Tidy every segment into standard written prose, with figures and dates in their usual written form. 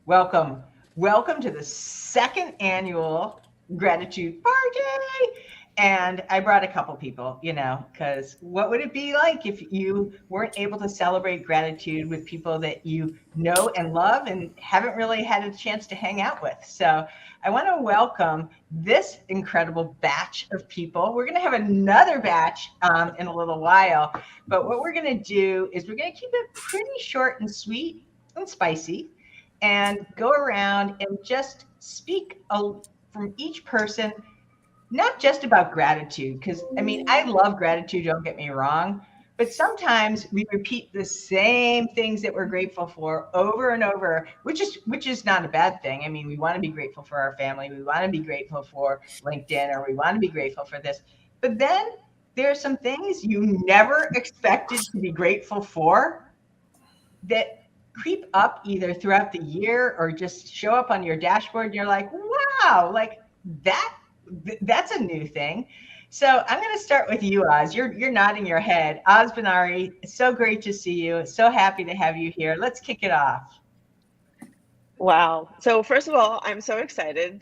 Welcome. Welcome to the second annual gratitude party. And I brought a couple people, because what would it be like if you weren't able to celebrate gratitude with people that you know and love and haven't really had a chance to hang out with? So I want to welcome this incredible batch of people. We're going to have another batch in a little while. But what we're going to do is we're going to keep it pretty short and sweet and spicy and go around and just speak from each person, not just about gratitude, because I mean, I love gratitude, don't get me wrong, but sometimes we repeat the same things that we're grateful for over and over, which is not a bad thing. I mean, we want to be grateful for our family, we want to be grateful for LinkedIn, or we want to be grateful for this. But then there are some things you never expected to be grateful for that creep up either throughout the year or just show up on your dashboard and you're like, wow, like that that's a new thing. So I'm going to start with you, Oz. You're nodding your head. Oz Benari, so great to see you. So happy to have you here. Let's kick it off. Wow. So first of all, I'm so excited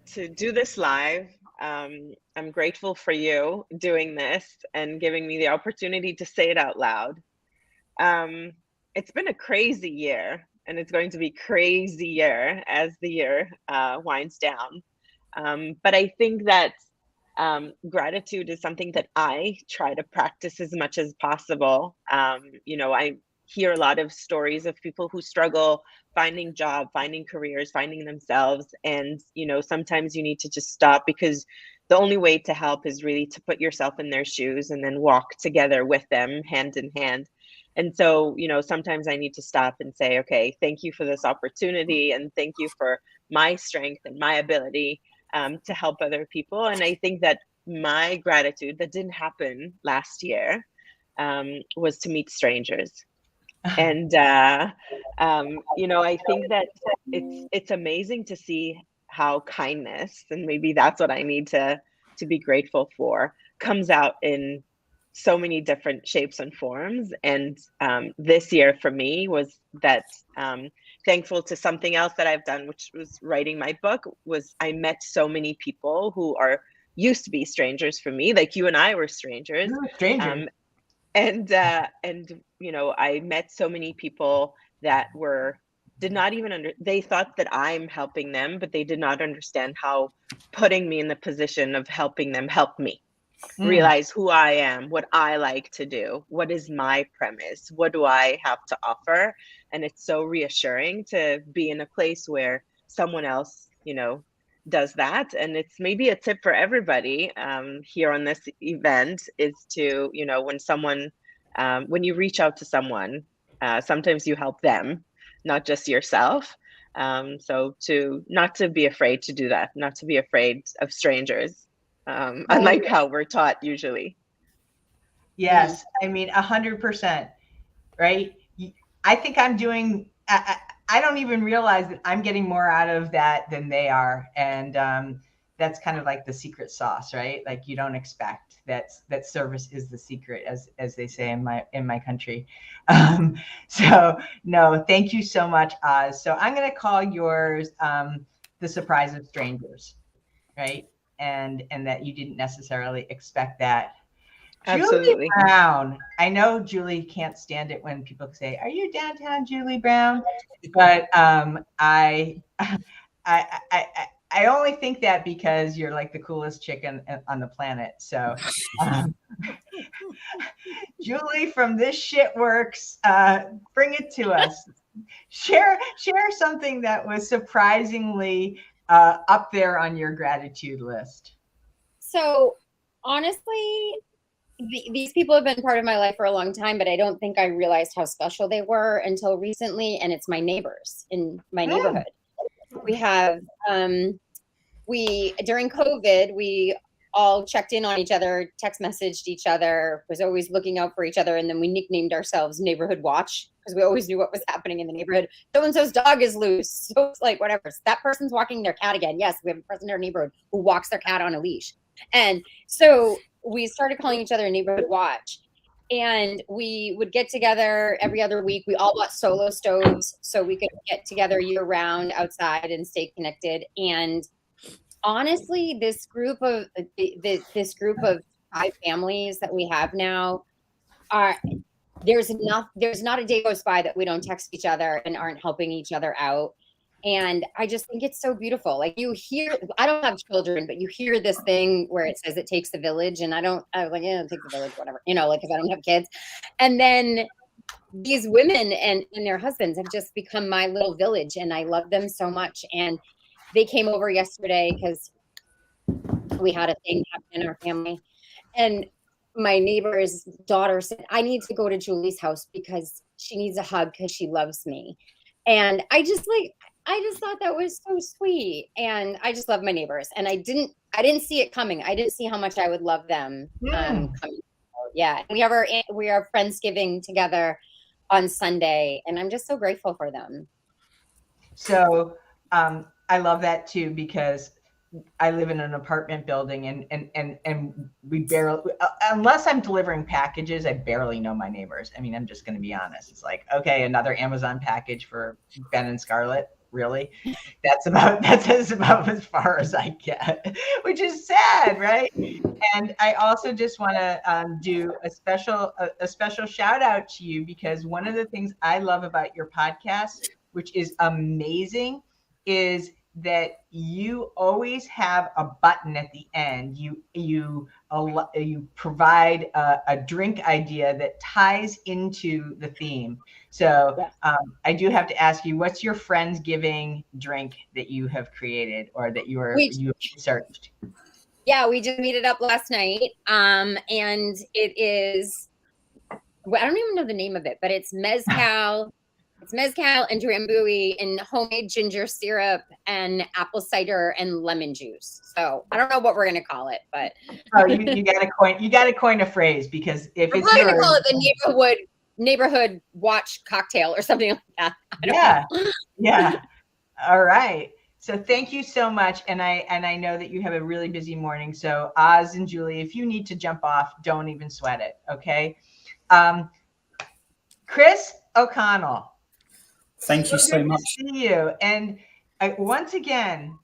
to do this live. I'm grateful for you doing this and giving me the opportunity to say it out loud. It's been a crazy year, and it's going to be crazier as the year winds down. But I think that gratitude is something that I try to practice as much as possible. I hear a lot of stories of people who struggle finding job, finding careers, finding themselves. And, sometimes you need to just stop, because the only way to help is really to put yourself in their shoes and then walk together with them hand in hand. And so, sometimes I need to stop and say, okay, thank you for this opportunity, and thank you for my strength and my ability to help other people. And I think that my gratitude that didn't happen last year was to meet strangers. And I think that it's amazing to see how kindness, and maybe that's what I need to be grateful for, comes out in so many different shapes and forms. And this year for me was that thankful to something else that I've done, which was writing my book. Was I met so many people who are used to be strangers for me, like you and I were strangers. Stranger. And I met so many people that did not even they thought that I'm helping them, but they did not understand how putting me in the position of helping them helped me realize who I am, what I like to do, what is my premise, what do I have to offer. And it's so reassuring to be in a place where someone else, does that. And it's maybe a tip for everybody here on this event is to, when you reach out to someone, sometimes you help them, not just yourself. So not to be afraid to do that, not to be afraid of strangers, unlike how we're taught usually. Yes, I mean 100%, right? I think I'm doing. I don't even realize that I'm getting more out of that than they are, and that's kind of like the secret sauce, right? Like you don't expect that service is the secret, as they say in my country. So no, thank you so much, Oz. So I'm going to call yours the surprise of strangers, right? And that you didn't necessarily expect that. Julie Absolutely. Brown. I know Julie can't stand it when people say, "Are you downtown, Julie Brown?" But I only think that because you're like the coolest chicken on the planet. So, um, Julie from This Shit Works, bring it to us. Share something that was surprisingly up there on your gratitude list. So honestly, these people have been part of my life for a long time, but I don't think I realized how special they were until recently. And it's my neighbors in my neighborhood. We have, during COVID, we all checked in on each other, text messaged each other, was always looking out for each other. And then we nicknamed ourselves Neighborhood Watch because we always knew what was happening in the neighborhood. So-and-so's dog is loose. So it's like, whatever. That person's walking their cat again. Yes, we have a person in our neighborhood who walks their cat on a leash. And so we started calling each other Neighborhood Watch. And we would get together every other week. We all bought solo stoves so we could get together year round outside and stay connected. And honestly, this group of 5 families that we have now are there's not a day goes by that we don't text each other and aren't helping each other out. And I just think it's so beautiful. Like you hear, I don't have children, but you hear this thing where it says it takes the village, and I was like, yeah, it takes the village, whatever, like because I don't have kids. And then these women and their husbands have just become my little village, and I love them so much. And they came over yesterday because we had a thing happen in our family, and my neighbor's daughter said, I need to go to Julie's house because she needs a hug because she loves me. And I just thought that was so sweet. And I just love my neighbors. And I didn't see it coming. I didn't see how much I would love them. Coming. Yeah. We have our Friendsgiving together on Sunday, and I'm just so grateful for them. So I love that too, because I live in an apartment building, and we barely, unless I'm delivering packages, I barely know my neighbors. I mean, I'm just going to be honest. It's like, okay, another Amazon package for Ben and Scarlett. Really? That's about as far as I get, which is sad, right? And I also just want to do a special shout out to you, because one of the things I love about your podcast, which is amazing, is that you always have a button at the end. You provide a drink idea that ties into the theme. So I do have to ask you, what's your Friendsgiving drink that you have created or that you researched? Yeah, we just made it up last night. And it is, I don't even know the name of it, but it's mezcal. It's mezcal and drambuie and homemade ginger syrup and apple cider and lemon juice. So I don't know what we're gonna call it, but you gotta coin a phrase, because if we're probably gonna call it the neighborhood watch cocktail or something like that. Yeah. All right. So thank you so much. And I know that you have a really busy morning. So Oz and Julie, if you need to jump off, don't even sweat it. Okay. Chris O'Connell. Thank you so much. To see you. And once again,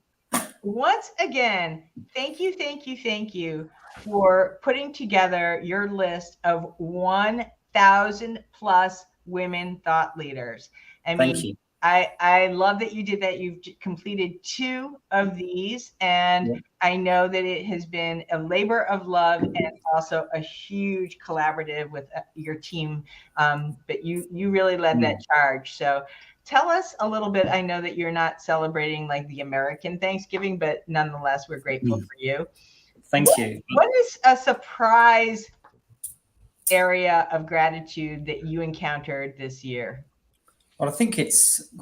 thank you for putting together your list of 1,000 plus women thought leaders. I mean, thank you. I love that you did that. You've completed 2 of these, and I know that it has been a labor of love and also a huge collaborative with your team. But you really led that charge. So tell us a little bit. I know that you're not celebrating like the American Thanksgiving, but nonetheless, we're grateful for you. Thank you. What is a surprise area of gratitude that you encountered this year? Well, I think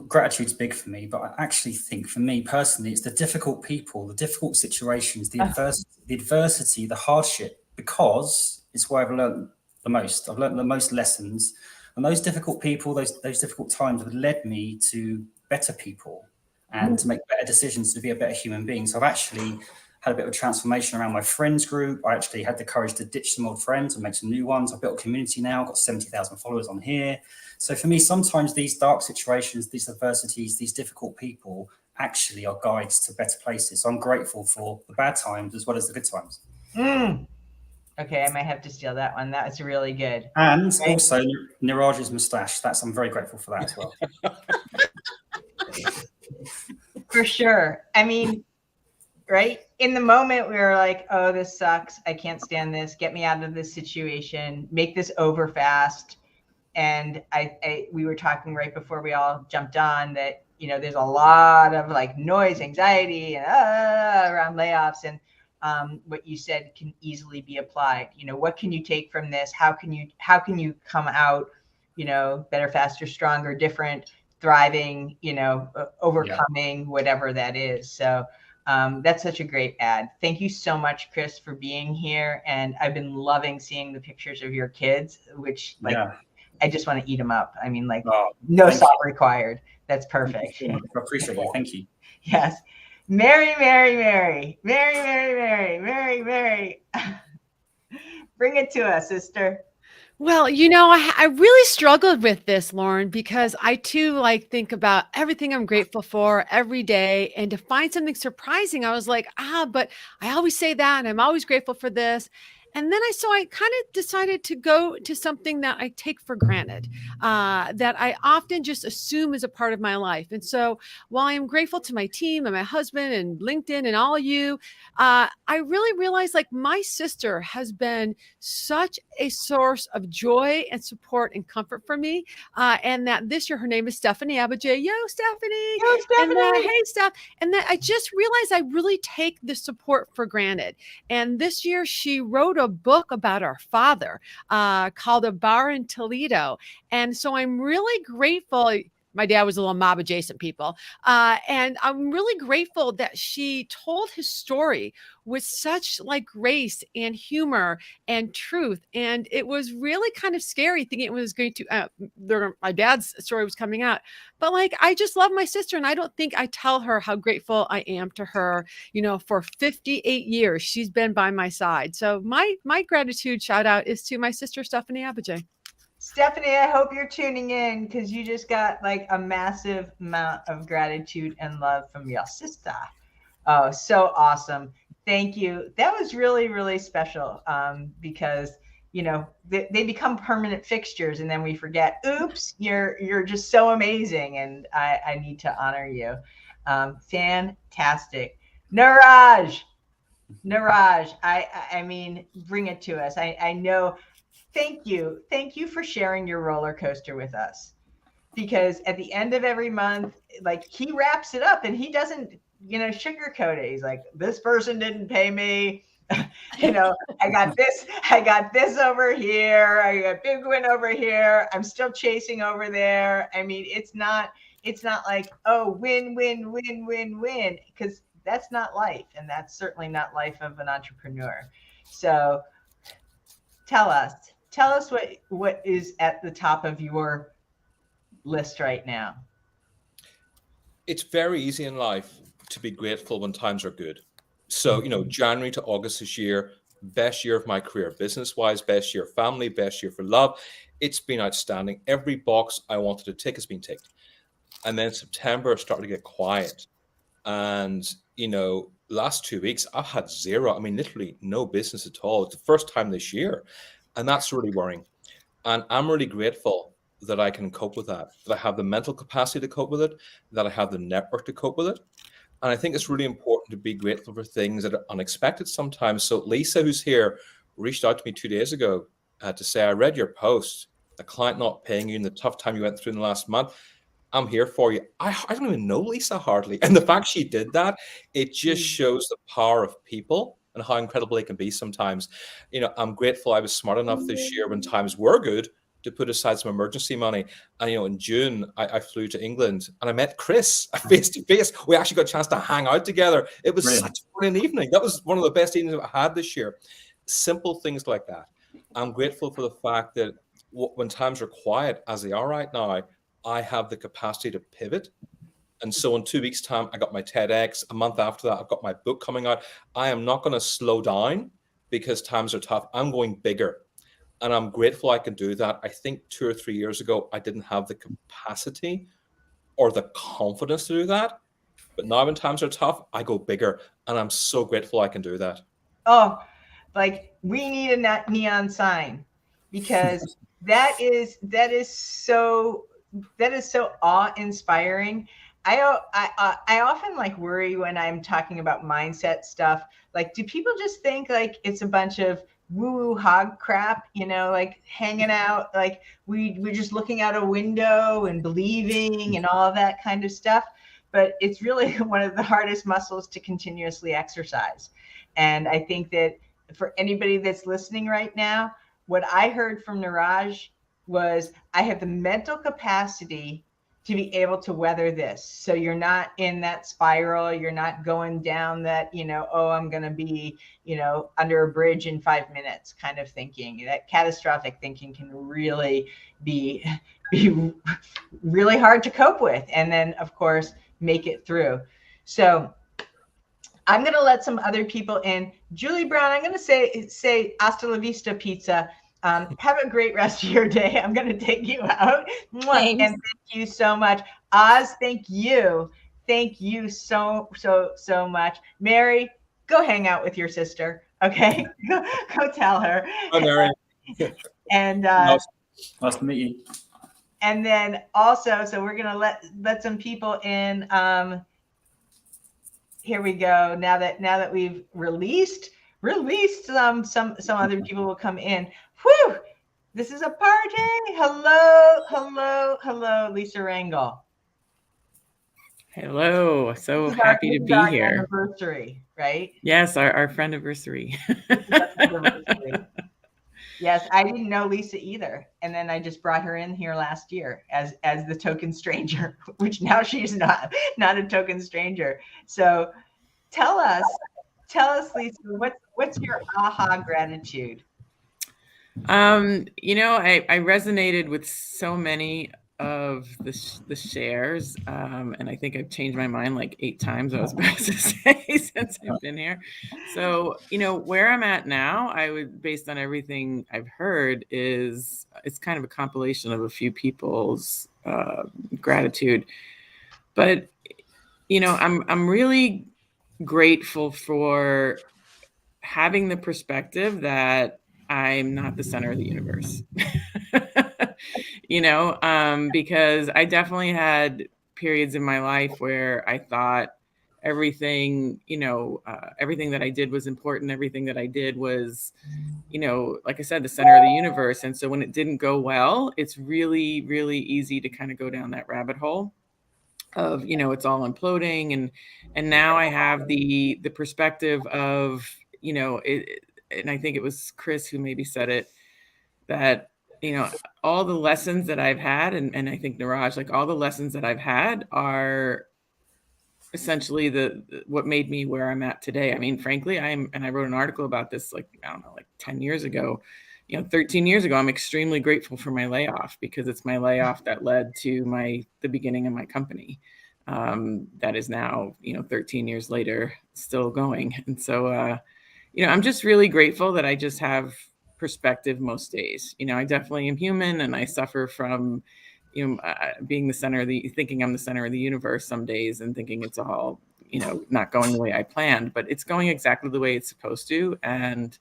gratitude's big for me, but I actually think for me personally, it's the difficult people, the difficult situations, the adversity, the hardship, because it's where I've learned the most. I've learned the most lessons, and those difficult people, those difficult times have led me to better people and to make better decisions, to be a better human being. So I've actually had a bit of a transformation around my friends group. I actually had the courage to ditch some old friends and make some new ones. I've built a community now. I've got 70,000 followers on here. So for me, sometimes these dark situations, these adversities, these difficult people actually are guides to better places. So I'm grateful for the bad times as well as the good times. Okay, I might have to steal that one. That was really good. And also Niraj's moustache. I'm very grateful for that as well. For sure. I mean, right? In the moment, we were like, oh, this sucks. I can't stand this. Get me out of this situation. Make this over fast. And we were talking right before we all jumped on that, there's a lot of like noise, anxiety, and around layoffs. And what you said can easily be applied. What can you take from this? How can you come out, better, faster, stronger, different, thriving, overcoming whatever that is. So that's such a great ad. Thank you so much, Chris, for being here. And I've been loving seeing the pictures of your kids, which I just want to eat them up. I mean, no salt required. That's perfect. I appreciate you. Thank you. Yes. Mary. Bring it to us, sister. Well, I really struggled with this, Lauren, because I too like think about everything I'm grateful for every day. And to find something surprising, I was like, but I always say that and I'm always grateful for this. And then I kind of decided to go to something that I take for granted, that I often just assume is a part of my life. And so while I am grateful to my team and my husband and LinkedIn and all of you, I really realized like my sister has been such a source of joy and support and comfort for me. And that this year, her name is Stephanie Abajay. Yo, Stephanie. Yo, And Stephanie. hey, Steph. And that I just realized I really take the support for granted. And this year, she wrote a book about our father called A Bar in Toledo. And so I'm really grateful. My dad was a little mob adjacent, people. And I'm really grateful that she told his story with such like grace and humor and truth. And it was really kind of scary thinking it was going to, my dad's story was coming out. But like, I just love my sister. And I don't think I tell her how grateful I am to her, for 58 years, she's been by my side. So my gratitude shout out is to my sister, Stephanie Abajay. Stephanie, I hope you're tuning in because you just got like a massive amount of gratitude and love from your sister. Oh, so awesome. Thank you. That was really, really special because, they become permanent fixtures and then we forget, oops, you're just so amazing. And I need to honor you. Fantastic. Niraj, I mean, bring it to us. I know. Thank you for sharing your roller coaster with us, because at the end of every month, like he wraps it up and he doesn't, sugarcoat it. He's like, this person didn't pay me. I got this over here. I got big win over here. I'm still chasing over there. I mean, it's not like, oh, win, because that's not life. And that's certainly not life of an entrepreneur. So tell us what is at the top of your list right now. It's very easy in life to be grateful when times are good. So, January to August this year, best year of my career, business-wise, best year family, best year for love. It's been outstanding. Every box I wanted to tick has been ticked. And then September started to get quiet. And, last 2 weeks, I've had zero. I mean, literally no business at all. It's the first time this year. And that's really worrying. And I'm really grateful that I can cope with that I have the mental capacity to cope with it, that I have the network to cope with it. And I think it's really important to be grateful for things that are unexpected sometimes. So Lisa, who's here, reached out to me 2 days ago to say, I read your post, a client not paying you in the tough time you went through in the last month. I'm here for you. I don't even know Lisa hardly. And the fact she did that, it just shows the power of people and how incredible they can be sometimes. I'm grateful I was smart enough this year when times were good to put aside some emergency money. And, in June, I flew to England and I met Chris face to face. We actually got a chance to hang out together. It was such a brilliant evening. That was one of the best evenings I've had this year. Simple things like that. I'm grateful for the fact that when times are quiet, as they are right now, I have the capacity to pivot. And so in 2 weeks' time, I got my TEDx. A month after that, I've got my book coming out. I am not going to slow down because times are tough. I'm going bigger. And I'm grateful I can do that. I think 2 or 3 years ago, I didn't have the capacity or the confidence to do that. But now when times are tough, I go bigger. And I'm so grateful I can do that. Oh, like we need a neon sign, because that is so awe-inspiring. I often like worry when I'm talking about mindset stuff. Like, do people just think like it's a bunch of woo-woo hog crap, like hanging out, like we're just looking out a window and believing and all of that kind of stuff? But it's really one of the hardest muscles to continuously exercise. And I think that for anybody that's listening right now, what I heard from Niraj was, I have the mental capacity to be able to weather this. So you're not in that spiral. You're not going down that, oh, I'm going to be, under a bridge in 5 minutes kind of thinking. That catastrophic thinking can really be really hard to cope with. And then, of course, make it through. So I'm going to let some other people in. Julie Brown, I'm going to say hasta la vista pizza. Have a great rest of your day. I'm going to take you out. Mwah. Thanks. And thank you so much. Oz, thank you. Thank you so much. Mary, go hang out with your sister. Okay. Go tell her. Hi, Mary. And Nice to meet you. and then also, so we're gonna let some people in. Here we go. Now that we've released some other people will come in. Whew! This is a party. Hello, Lisa Rangel. Hello. So This is happy to this is be our here. Anniversary, right? Yes, our friend anniversary. Yes, I didn't know Lisa either, and then I just brought her in here last year as the token stranger, which now she's not a token stranger. So tell us, Lisa, what's your aha gratitude? You know, I resonated with so many of the shares, and I think I've changed my mind like 8 times, I was about to say, since I've been here. So, you know, where I'm at now, I would, based on everything I've heard, is it's kind of a compilation of a few people's gratitude. But, you know, I'm really grateful for having the perspective that I'm not the center of the universe. You know, because I definitely had periods in my life where I thought everything, you know, everything that I did was important. Everything that I did was, you know, like I said, the center of the universe. And so when it didn't go well, it's really, really easy to kind of go down that rabbit hole of, you know, it's all imploding. And now I have the perspective of, you know, and I think it was Chris who maybe said it, that, you know, all the lessons that I've had, and I think Niraj, like all the lessons that I've had are essentially what made me where I'm at today. I mean, frankly, and I wrote an article about this, like, I don't know, like 10 years ago, you know, 13 years ago. I'm extremely grateful for my layoff, because it's my layoff that led to the beginning of my company. That is now, you know, 13 years later, still going. And so, you know, I'm just really grateful that I just have perspective most days. You know, I definitely am human, and I suffer from, you know, being thinking I'm the center of the universe some days, and thinking it's all, you know, not going the way I planned, but it's going exactly the way it's supposed to. And,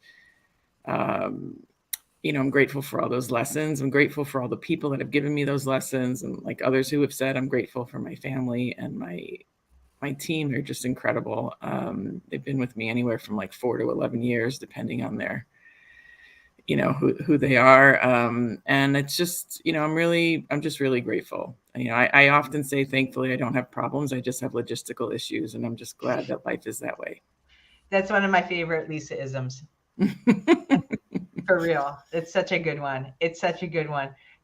you know, I'm grateful for all those lessons. I'm grateful for all the people that have given me those lessons. And like others who have said, I'm grateful for my family and my team. They're just incredible. They've been with me anywhere from like 4 to 11 years, depending on their, you know, who they are. And it's just, you know, I'm just really grateful. You know, I often say, thankfully, I don't have problems. I just have logistical issues. And I'm just glad that life is that way. That's one of my favorite Lisa-isms. For real. It's such a good one.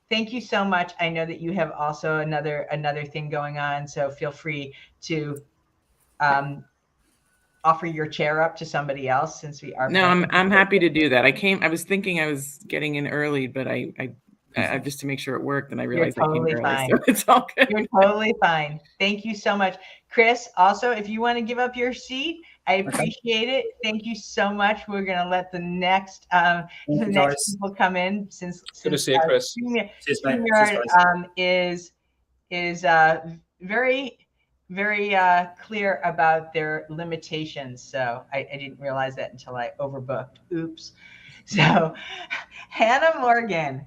Thank you so much. I know that you have also another thing going on, so feel free to offer your chair up to somebody else, since we are. No, I'm happy to do that. I was thinking I was getting in early, but I just to make sure it worked, and I realized You're totally I came early, fine. so it's all good. You're totally fine. Thank you so much. Chris, also, if you want to give up your seat, I appreciate it. Thank you so much. We're going to let the next people come in, since Good to see you, Chris. Is very, very clear about their limitations. So I didn't realize that until I overbooked. Oops. So Hannah Morgan,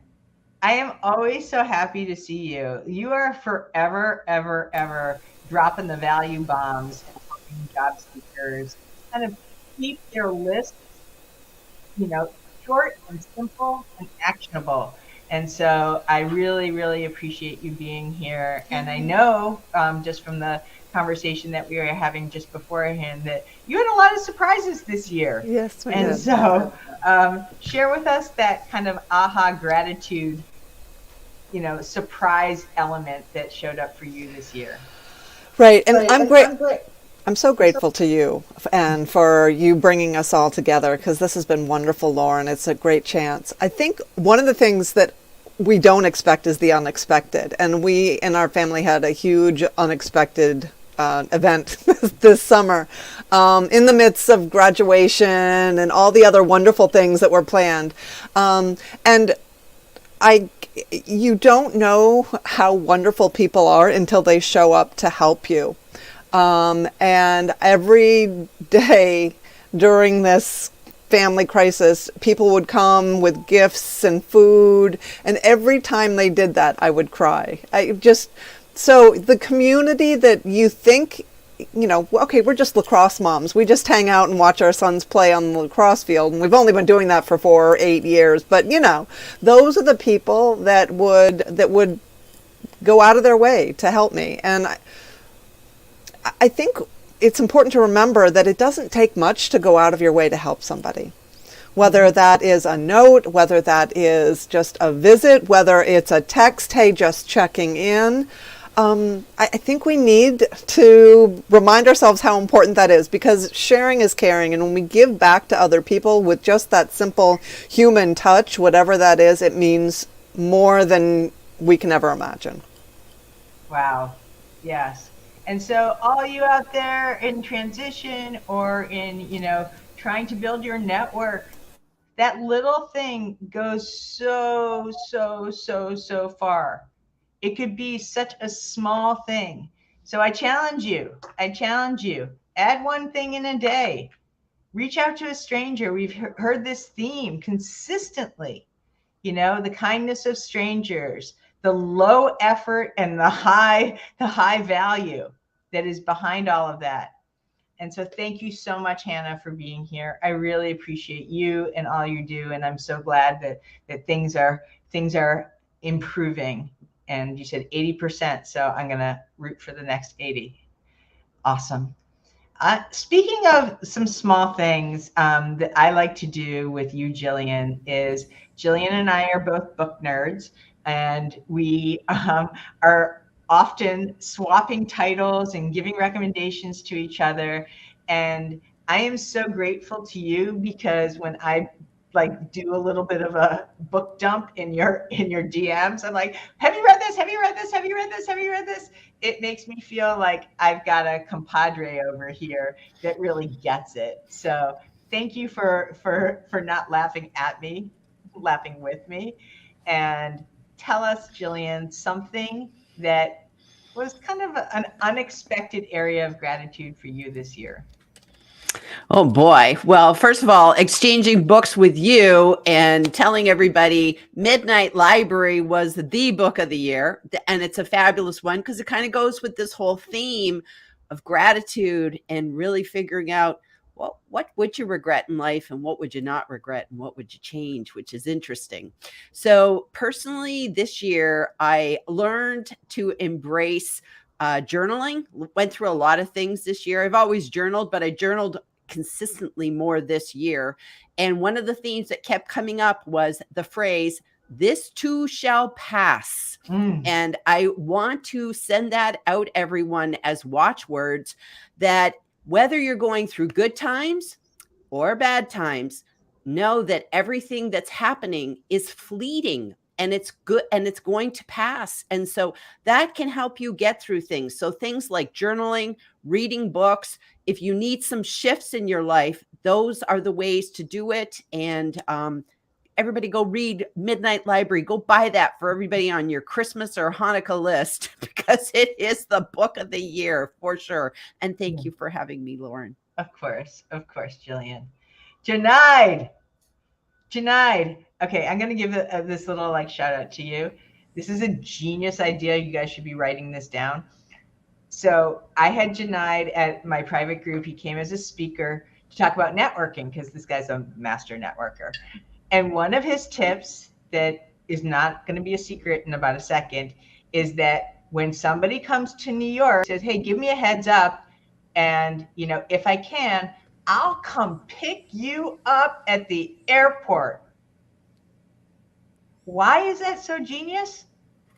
I am always so happy to see you. You are forever, ever, ever dropping the value bombs and helping job seekers kind of keep their lists, you know, short and simple and actionable. And so I really, really appreciate you being here. And I know just from the conversation that we were having just beforehand that you had a lot of surprises this year. Yes, we and did. So share with us that kind of aha gratitude, you know, surprise element that showed up for you this year. Right, and I'm so grateful to you and for you bringing us all together, because this has been wonderful, Lauren. It's a great chance. I think one of the things that we don't expect is the unexpected, and we in our family had a huge unexpected event this summer, in the midst of graduation and all the other wonderful things that were planned. And you don't know how wonderful people are until they show up to help you. And every day during this family crisis, people would come with gifts and food, and every time they did that, I would cry. So the community that you think, okay, we're just lacrosse moms. We just hang out and watch our sons play on the lacrosse field, and we've only been doing that for 4 or 8 years. But those are the people that would go out of their way to help me. And I think it's important to remember that it doesn't take much to go out of your way to help somebody. Whether that is a note, whether that is just a visit, whether it's a text, hey, just checking in. I think we need to remind ourselves how important that is, because sharing is caring. And when we give back to other people with just that simple human touch, whatever that is, it means more than we can ever imagine. Wow. Yes. And so all you out there in transition or in, trying to build your network, that little thing goes so far. It could be such a small thing. So I challenge you, add one thing in a day. Reach out to a stranger. We've heard this theme consistently, the kindness of strangers, the low effort and the high value that is behind all of that. And so thank you so much, Hannah, for being here. I really appreciate you and all you do. And I'm so glad that things are improving. And you said 80%. So I'm going to root for the next 80. Awesome. Speaking of some small things that I like to do with you, Jillian, is Jillian and I are both book nerds, and we are often swapping titles and giving recommendations to each other. And I am so grateful to you, because when I do a little bit of a book dump in your DMs, I'm like, have you read this? Have you read this? Have you read this? Have you read this? It makes me feel like I've got a compadre over here that really gets it. So thank you for not laughing at me, laughing with me. And tell us, Jillian, something that was kind of an unexpected area of gratitude for you this year. Oh boy. Well, first of all, exchanging books with you and telling everybody Midnight Library was the book of the year. And it's a fabulous one because it kind of goes with this whole theme of gratitude and really figuring out, well, what would you regret in life and what would you not regret and what would you change, which is interesting. So personally, this year, I learned to embrace journaling. Went through a lot of things this year. I've always journaled, but I journaled consistently more this year. And one of the themes that kept coming up was the phrase, "This too shall pass." And I want to send that out, everyone, as watchwords, that whether you're going through good times or bad times, know that everything that's happening is fleeting. And it's good and it's going to pass. And so that can help you get through things. So things like journaling, reading books, if you need some shifts in your life, those are the ways to do it. And everybody go read Midnight Library. Go buy that for everybody on your Christmas or Hanukkah list, because it is the book of the year for sure. And thank you for having me, Lauren. Of course, Jillian. Junaid. Okay, I'm going to give this little shout out to you. This is a genius idea. You guys should be writing this down. So I had Junaid at my private group. He came as a speaker to talk about networking, because this guy's a master networker. And one of his tips that is not going to be a secret in about a second is that when somebody comes to New York, says, hey, give me a heads up. And, if I can, I'll come pick you up at the airport. Why is that so genius?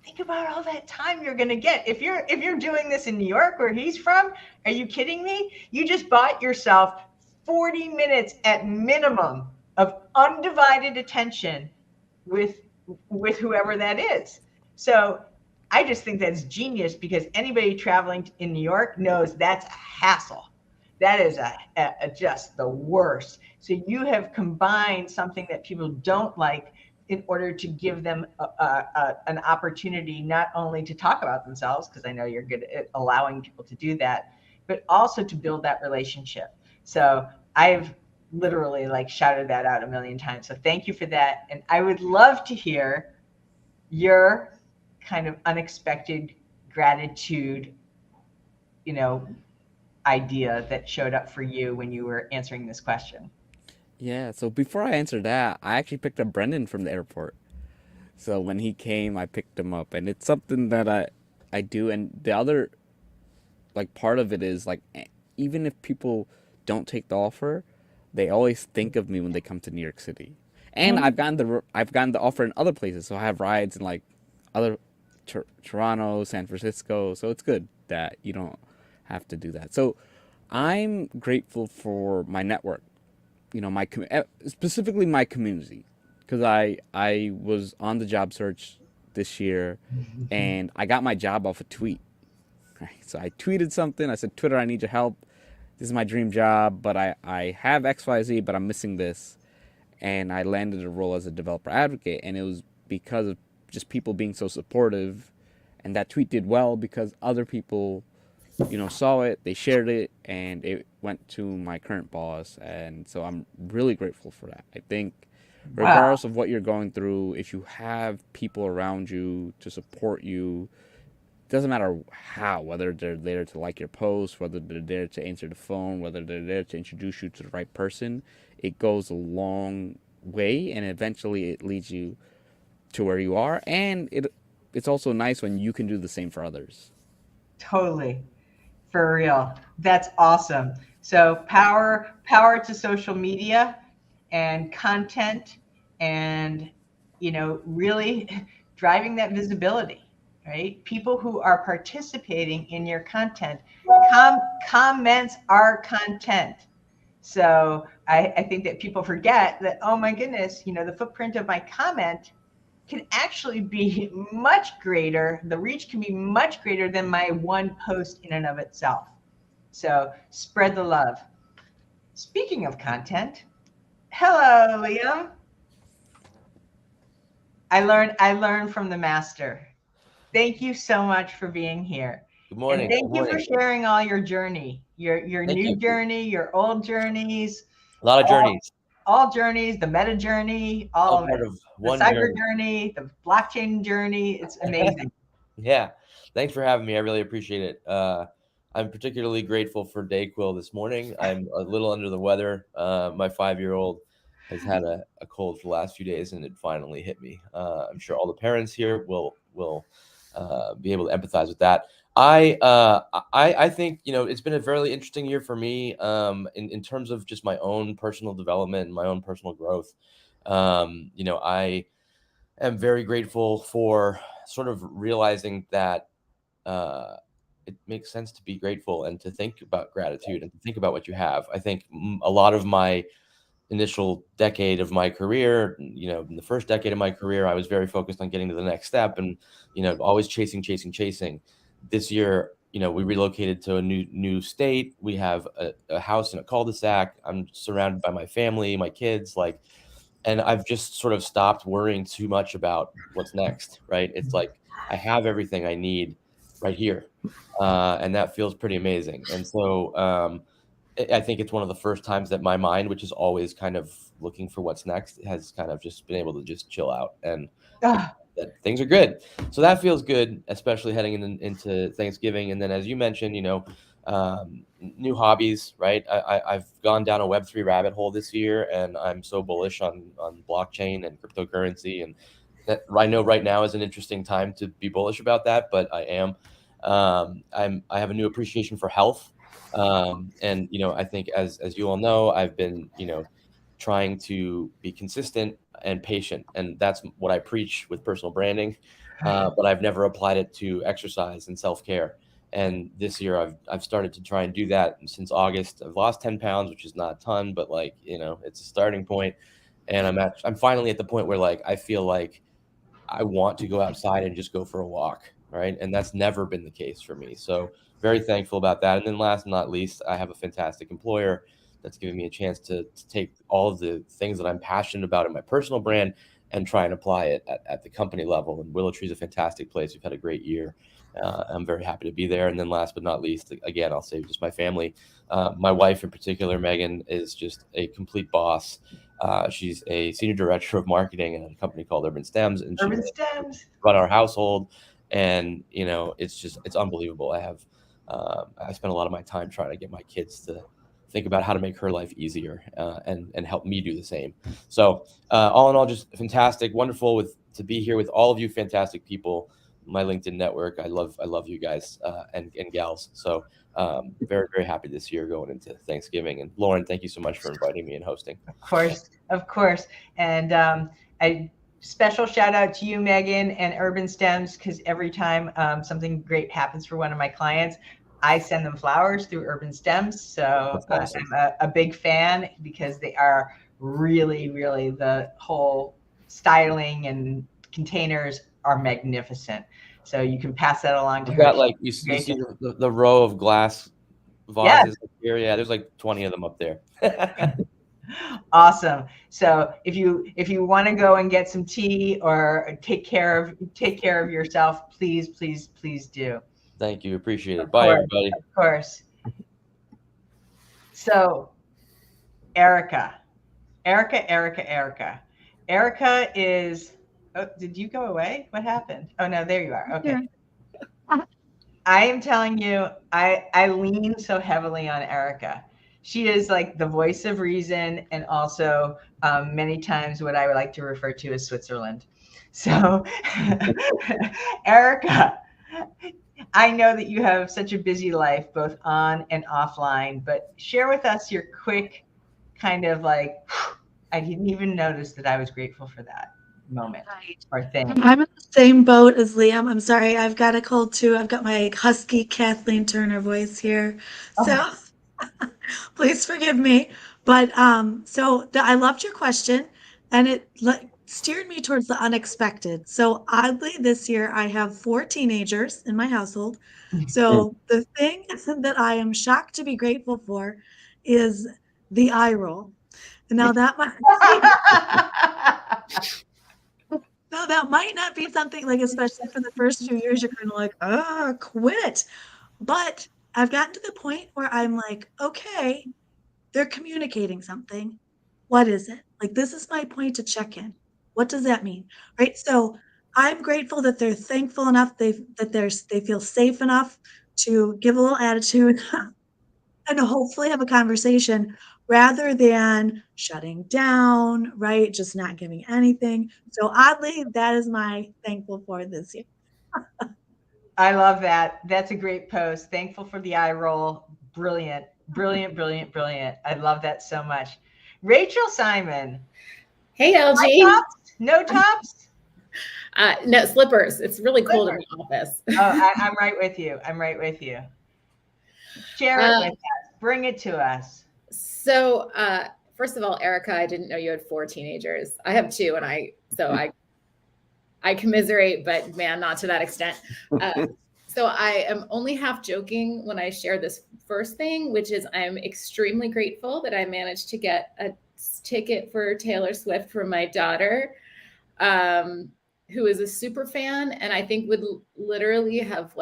Think about all that time you're going to get. If you're doing this in New York, where he's from, are you kidding me? You just bought yourself 40 minutes at minimum of undivided attention with whoever that is. So I just think that's genius, because anybody traveling in New York knows that's a hassle. That is just the worst. So you have combined something that people don't like in order to give them an opportunity not only to talk about themselves, because I know you're good at allowing people to do that, but also to build that relationship. So I've literally like shouted that out a million times. So thank you for that. And I would love to hear your kind of unexpected gratitude, idea that showed up for you when you were answering this question. Yeah, so before I answer that, I actually picked up Brendan from the airport. So when he came, I picked him up, and it's something that I do. And the other like part of it is like, even if people don't take the offer, they always think of me when they come to New York City. And I've gotten the offer in other places, so I have rides in like other Toronto, San Francisco. So it's good that you don't have to do that. So I'm grateful for my network, specifically my community, because I was on the job search this year, and I got my job off a tweet. Right? So I tweeted something. I said, Twitter, I need your help. This is my dream job, but I have XYZ, but I'm missing this. And I landed a role as a developer advocate, and it was because of just people being so supportive. And that tweet did well because other people, saw it, they shared it, and it went to my current boss. And so I'm really grateful for that. I think regardless of what you're going through, if you have people around you to support you, doesn't matter how, whether they're there to like your post, whether they're there to answer the phone, whether they're there to introduce you to the right person, it goes a long way, and eventually it leads you to where you are. And it's also nice when you can do the same for others. Totally. For real. That's awesome. So power to social media and content, and, really driving that visibility. Right? People who are participating in your content, comments are content. So I think that people forget that, oh my goodness, the footprint of my comment can actually be much greater. The reach can be much greater than my one post in and of itself. So spread the love. Speaking of content, hello, Liam. I learned from the master. Thank you so much for being here. Good morning. And thank you for sharing all your journey, your new journey, your old journeys. A lot of journeys. All journeys, the meta journey, all of it. Of one the cyber journey, the blockchain journey. It's amazing. Yeah. Thanks for having me. I really appreciate it. I'm particularly grateful for Dayquil this morning. I'm a little under the weather. My 5-year-old has had a cold for the last few days, and it finally hit me. I'm sure all the parents here will be able to empathize with that. I think, it's been a very interesting year for me in terms of just my own personal development and my own personal growth. I am very grateful for sort of realizing that it makes sense to be grateful and to think about gratitude and to think about what you have. I think a lot of my initial decade of my career, in the first decade of my career, I was very focused on getting to the next step and, always chasing. This year, we relocated to a new state. We have a house in a cul-de-sac. I'm surrounded by my family, my kids, and I've just sort of stopped worrying too much about what's next, right? It's like I have everything I need right here. And that feels pretty amazing. And so I think it's one of the first times that my mind, which is always kind of looking for what's next, has kind of just been able to just chill out and that things are good. So that feels good, especially heading into Thanksgiving. And then, as you mentioned, new hobbies, right? I've gone down a Web3 rabbit hole this year, and I'm so bullish on blockchain and cryptocurrency. And that I know right now is an interesting time to be bullish about that, but I am. I have a new appreciation for health. And, I think as you all know, I've been, trying to be consistent and patient. And that's what I preach with personal branding. But I've never applied it to exercise and self-care. And this year I've started to try and do that. And since August, I've lost 10 pounds, which is not a ton, but it's a starting point. And I'm finally at the point where I feel like I want to go outside and just go for a walk. right? And that's never been the case for me. So very thankful about that. And then last but not least, I have a fantastic employer that's giving me a chance to take all of the things that I'm passionate about in my personal brand and try and apply it at the company level. And Willow Tree is a fantastic place. We've had a great year. I'm very happy to be there. And then last but not least, again, I'll say just my family. My wife in particular, Megan, is just a complete boss. She's a senior director of marketing at a company called Urban Stems, and she run our household. And it's unbelievable. I spend a lot of my time trying to get my kids to think about how to make her life easier, and help me do the same. So all in all, just fantastic, wonderful to be here with all of you fantastic people. My LinkedIn network. I love you guys and gals. So very, very happy this year going into Thanksgiving. And Lauren, thank you so much for inviting me and hosting. Of course. And a special shout out to you, Megan, and Urban Stems, because every time something great happens for one of my clients, I send them flowers through Urban Stems. So awesome. I'm a big fan because they are really, really, the whole styling and containers are magnificent. So you can pass that along to her. Got you see the row of glass vases here. Yeah, there's 20 of them up there. Awesome. So if you want to go and get some tea or take care of yourself, please do. Thank you. Appreciate it. Bye, everybody. Of course. So Erica is, oh, did you go away? What happened? Oh no, there you are. Okay. Yeah. I am telling you, I lean so heavily on Erica. She is like the voice of reason, and also many times what I would like to refer to as Switzerland. So Erica, I know that you have such a busy life, both on and offline, but share with us your quick kind of I didn't even notice that I was grateful for that moment or thing. I'm in the same boat as Liam. I'm sorry. I've got a cold too. I've got my husky Kathleen Turner voice here. So please forgive me. But I loved your question, and it steered me towards the unexpected. So oddly, this year I have 4 teenagers in my household. So the thing that I am shocked to be grateful for is the eye roll. Now that might not be something especially for the first few years, you're kind of quit. But I've gotten to the point where I'm okay, they're communicating something. What is it? This is my point to check in. What does that mean? Right. So I'm grateful that they're thankful enough they feel safe enough to give a little attitude and hopefully have a conversation rather than shutting down, right? Just not giving anything. So oddly, that is my thankful for this year. I love that. That's a great post. Thankful for the eye roll. Brilliant. I love that so much. Rachel Simon. Hey, LG. No tops? No, slippers. It's really cold in the office. I'm right with you. Share it with us. Bring it to us. So, first of all, Erica, I didn't know you had 4 teenagers. I have 2, and I commiserate, but man, not to that extent. So I am only half joking when I share this first thing, which is I'm extremely grateful that I managed to get a ticket for Taylor Swift for my daughter, who is a super fan, and I think would literally have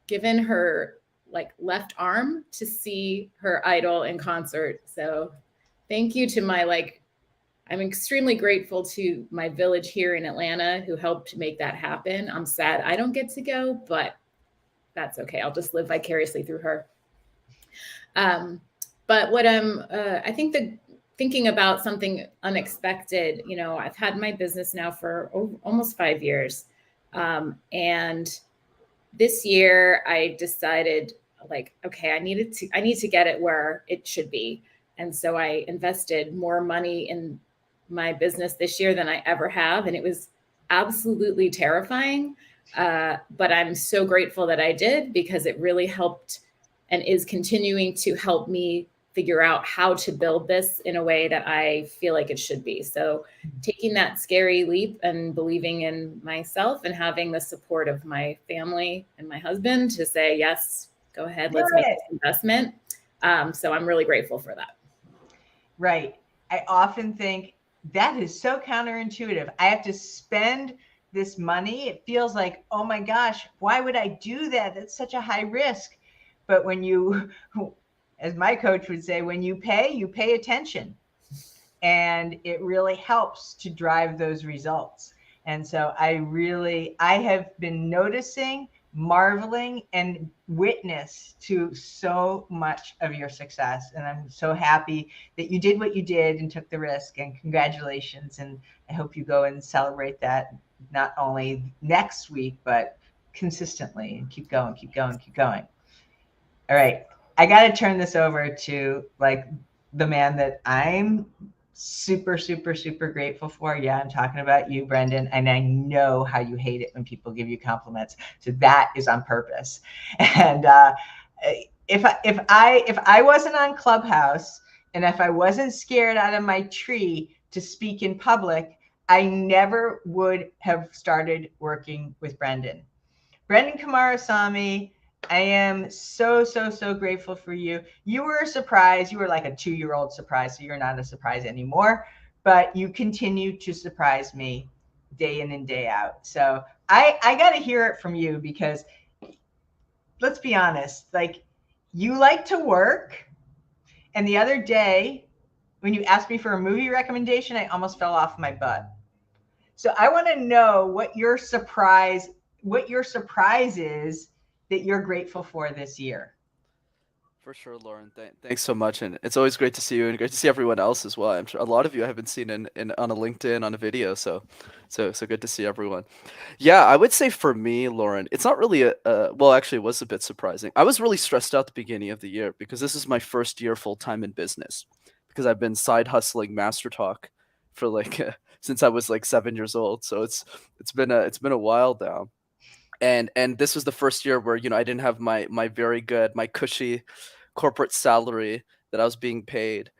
given her left arm to see her idol in concert. So thank you to my I'm extremely grateful to my village here in Atlanta who helped make that happen. I'm sad I don't get to go, but that's okay. I'll just live vicariously through her. But what I think thinking about something unexpected, I've had my business now for almost 5 years. And this year I decided okay, I need to get it where it should be. And so I invested more money in my business this year than I ever have. And it was absolutely terrifying. But I'm so grateful that I did, because it really helped and is continuing to help me figure out how to build this in a way that I feel like it should be. So taking that scary leap and believing in myself and having the support of my family and my husband to say, yes, go ahead, let's make this investment. So I'm really grateful for that. Right. I often think that is so counterintuitive. I have to spend this money. It feels like, oh my gosh, why would I do that? That's such a high risk. But when you, as my coach would say, when you pay attention. And it really helps to drive those results. And so I have been noticing, marveling, and witness to so much of your success. And I'm so happy that you did what you did and took the risk, and congratulations. And I hope you go and celebrate that not only next week, but consistently, and keep going, keep going, keep going. All right. I got to turn this over to like the man that I'm super, super, super grateful for. Yeah, I'm talking about you, Brendan, and I know how you hate it when people give you compliments. So that is on purpose. And if I wasn't on Clubhouse, and if I wasn't scared out of my tree to speak in public, I never would have started working with Brendan. Brendan Kumarasamy, I am so, so, so grateful for you. You were a surprise. You were like a 2-year-old surprise, so you're not a surprise anymore. But you continue to surprise me day in and day out. So I got to hear it from you, because let's be honest, like, you like to work. And the other day, when you asked me for a movie recommendation, I almost fell off my butt. So I want to know what your surprise is that you're grateful for this year. For sure, Lauren. Thanks so much, and it's always great to see you, and great to see everyone else as well. I'm sure a lot of you I haven't seen on a LinkedIn, on a video, so good to see everyone. Yeah, I would say for me, Lauren, it's not really well, actually, it was a bit surprising. I was really stressed out at the beginning of the year because this is my first year full time in business, because I've been side hustling Master Talk for like since I was like 7 years old. So it's been a while now. And this was the first year where, I didn't have my very good, my cushy corporate salary that I was being paid.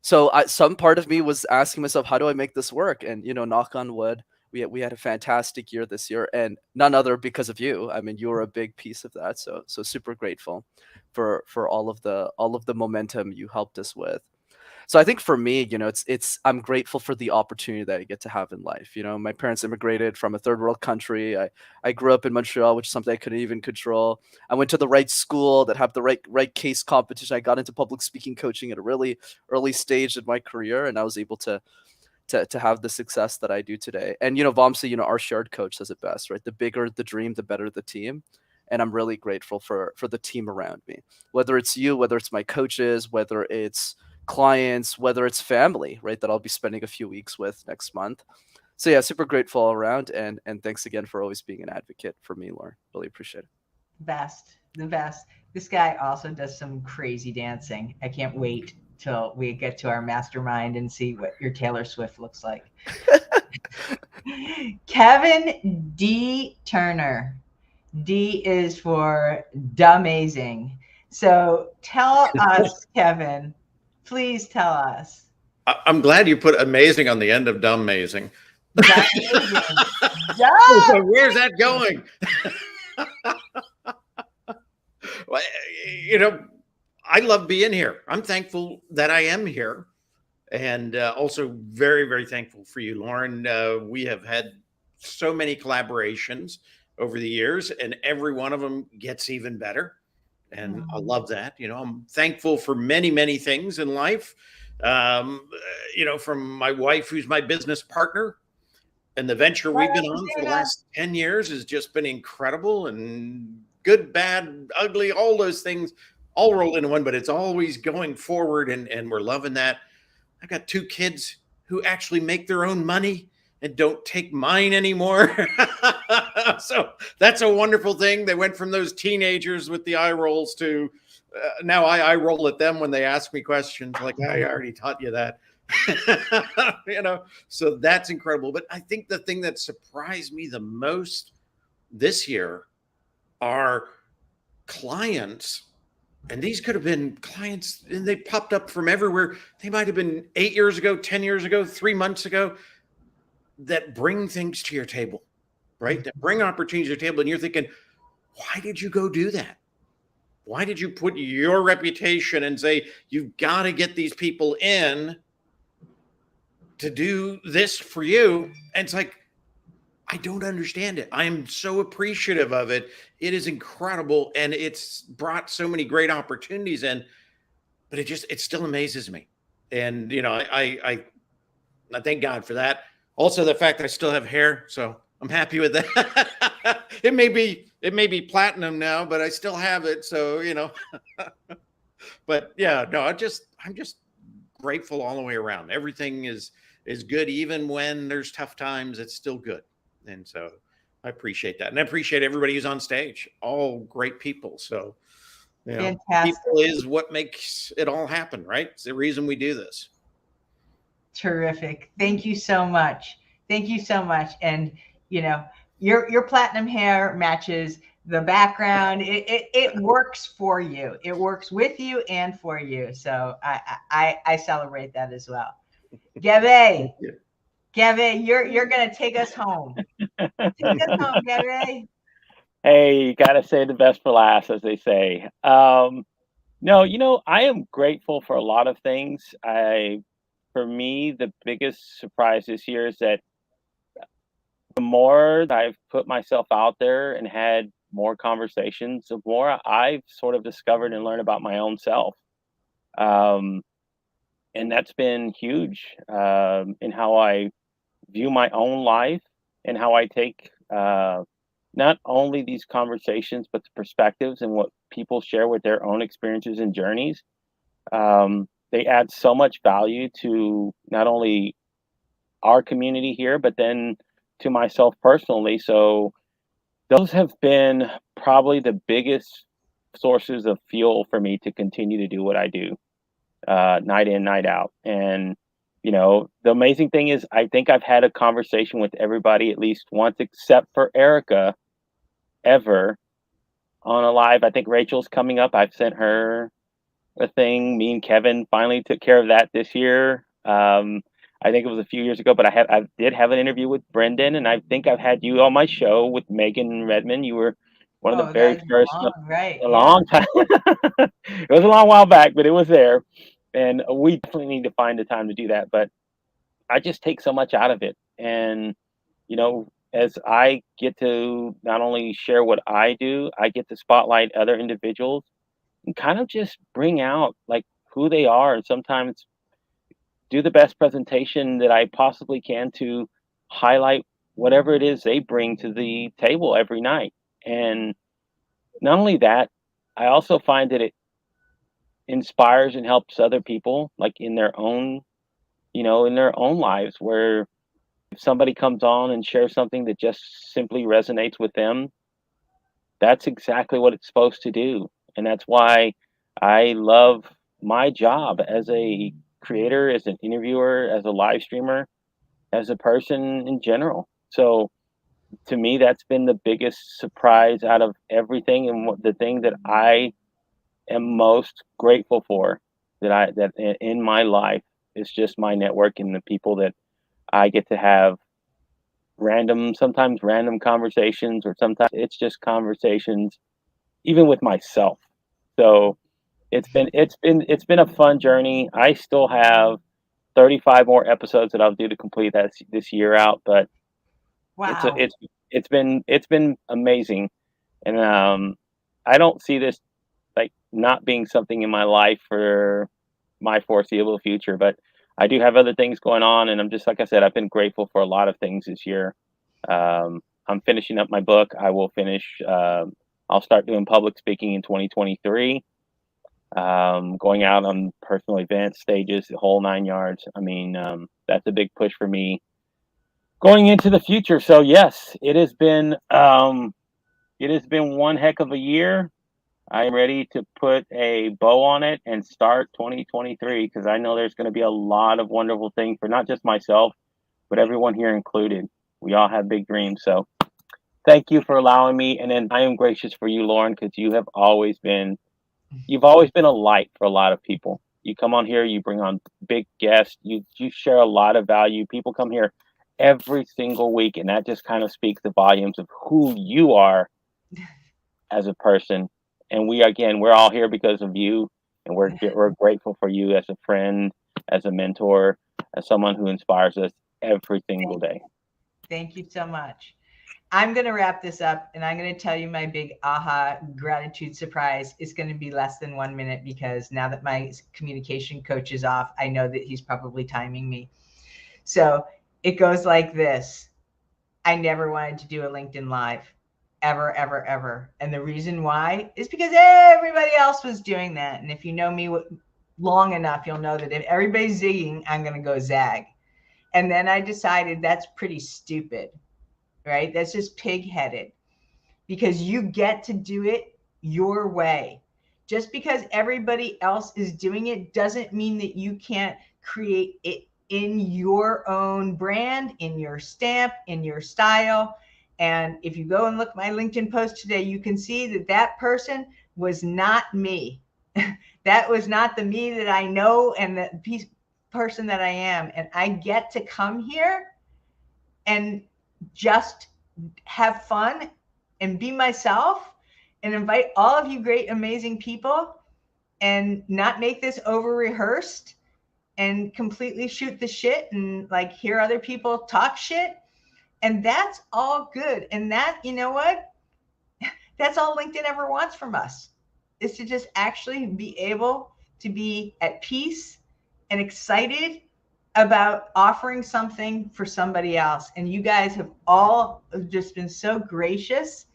So some part of me was asking myself, how do I make this work? And, knock on wood, we had a fantastic year this year, and none other because of you. I mean, you were a big piece of that. So super grateful for all of the momentum you helped us with. So I think for me, I'm grateful for the opportunity that I get to have in life. My parents immigrated from a third world country. I grew up in Montreal, which is something I couldn't even control. I went to the right school that had the right case competition. I got into public speaking coaching at a really early stage in my career, and I was able to have the success that I do today. And Vamsi, our shared coach says it best, right? The bigger the dream, the better the team. And I'm really grateful for the team around me, whether it's you, whether it's my coaches, whether it's clients, whether it's family, right, that I'll be spending a few weeks with next month. So yeah, super grateful all around, and thanks again for always being an advocate for me, Lauren. Really appreciate it. The best. This guy also does some crazy dancing. I can't wait till we get to our mastermind and see what your Taylor Swift looks like. Kevin D. Turner. D is for Dumazing. So tell us, Kevin, please tell us. I'm glad you put amazing on the end of Dumazing. So where's that going? I love being here. I'm thankful that I am here. And also very, very thankful for you, Lauren. We have had so many collaborations over the years, and every one of them gets even better. And I love that. I'm thankful for many, many things in life. From my wife, who's my business partner, and the venture we've been on for the last 10 years has just been incredible, and good, bad, ugly, all those things all rolled into one, but it's always going forward, and we're loving that. I've got 2 kids who actually make their own money and don't take mine anymore. So that's a wonderful thing. They went from those teenagers with the eye rolls to now I roll at them when they ask me questions like, I already taught you that. So that's incredible. But I think the thing that surprised me the most this year are clients And these could have been clients, and they popped up from everywhere. They might have been 8 years ago, 10 years ago, 3 months ago, that bring things to your table, right? That bring opportunities to your table. And you're thinking, why did you go do that? Why did you put your reputation and say, you've got to get these people in to do this for you? And it's like, I don't understand it. I am so appreciative of it. It is incredible. And it's brought so many great opportunities in, but it still amazes me. And, you know, I thank God for that. Also, the fact that I still have hair. So I'm happy with that. It may be platinum now, but I still have it. So, you know, but yeah, no, I'm just grateful all the way around. Everything is good. Even when there's tough times, it's still good. And so I appreciate that. And I appreciate everybody who's on stage, all great people. So, you know, people is what makes it all happen, right? It's the reason we do this. Terrific. Thank you so much. Thank you so much. And, you know, your platinum hair matches the background. It works for you. It works with you and for you. So I celebrate that as well. Gabe, you're gonna take us home. Take us home, Gabe. Hey, you gotta say the best for last, as they say. No, you know, I am grateful for a lot of things. For me, the biggest surprise this year is that the more I've put myself out there and had more conversations, the more I've sort of discovered and learned about my own self. And that's been huge in how I view my own life and how I take not only these conversations, but the perspectives and what people share with their own experiences and journeys. They add so much value to not only our community here, but then to myself personally. So those have been probably the biggest sources of fuel for me to continue to do what I do, night in, night out. And, you know, the amazing thing is I think I've had a conversation with everybody at least once, except for Erica, ever on a live. I think Rachel's coming up. I've sent her a thing. Me and Kevin finally took care of that this year. I think it was a few years ago, but I did have an interview with Brendan, and I think I've had you on my show with Megan Redmond. You were one of the very first, a long time. It was a long while back, but it was there, and we definitely need to find the time to do that. But I just take so much out of it, and you know, as I get to not only share what I do, I get to spotlight other individuals and kind of just bring out like who they are, and sometimes do the best presentation that I possibly can to highlight whatever it is they bring to the table every night. And not only that, I also find that it inspires and helps other people like in their own, you know, in their own lives, where if somebody comes on and shares something that just simply resonates with them, that's exactly what it's supposed to do. And that's why I love my job as a creator, as an interviewer, as a live streamer, as a person in general. So to me, that's been the biggest surprise out of everything, and the thing that I am most grateful for that in my life is just my network and the people that I get to have sometimes random conversations, or sometimes it's just conversations even with myself. So it's been a fun journey. I still have 35 more episodes that I'll do to complete this year out, but wow, it's been amazing. And I don't see this like not being something in my life for my foreseeable future, but I do have other things going on, and I'm just, like I said, I've been grateful for a lot of things this year. I'm finishing up my book. I'll start doing public speaking in 2023. Going out on personal events, stages, the whole 9 yards. I mean, that's a big push for me going into the future. So yes, it has been one heck of a year. I'm ready to put a bow on it and start 2023, because I know there's going to be a lot of wonderful things for not just myself, but everyone here included. We all have big dreams. So thank you for allowing me. And then I am gracious for you, Lauren, because you have always been You've always been a light for a lot of people. You come on here, you bring on big guests, you share a lot of value. People come here every single week, and that just kind of speaks the volumes of who you are as a person. And we're all here because of you, and we're grateful for you as a friend, as a mentor, as someone who inspires us every single day. Thank you so much. I'm going to wrap this up, and I'm going to tell you my big aha gratitude surprise. It's going to be less than 1 minute, because now that my communication coach is off, I know that he's probably timing me. So it goes like this. I never wanted to do a LinkedIn Live, ever, ever, ever. And the reason why is because everybody else was doing that. And if you know me long enough, you'll know that if everybody's zigging, I'm going to go zag. And then I decided that's pretty stupid. Right? That's just pig-headed, because you get to do it your way. Just because everybody else is doing it doesn't mean that you can't create it in your own brand, in your stamp, in your style. And if you go and look at my LinkedIn post today, you can see that that person was not me. That was not the me that I know and the person that I am. And I get to come here and just have fun and be myself and invite all of you great, amazing people, and not make this over rehearsed and completely shoot the shit and like hear other people talk shit. And that's all good. And that, you know what? That's all LinkedIn ever wants from us, is to just actually be able to be at peace and excited about offering something for somebody else. And you guys have all just been so gracious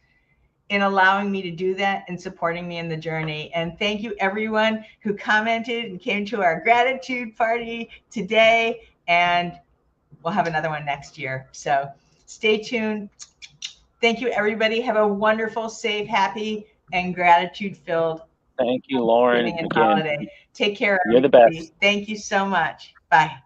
in allowing me to do that and supporting me in the journey. And thank you everyone who commented and came to our gratitude party today. And we'll have another one next year. So stay tuned. Thank you, everybody. Have a wonderful, safe, happy, and gratitude-filled Thank you, Lauren. Thanksgiving and Again, holiday. Take care, you're the everybody. best. Thank you so much. Bye.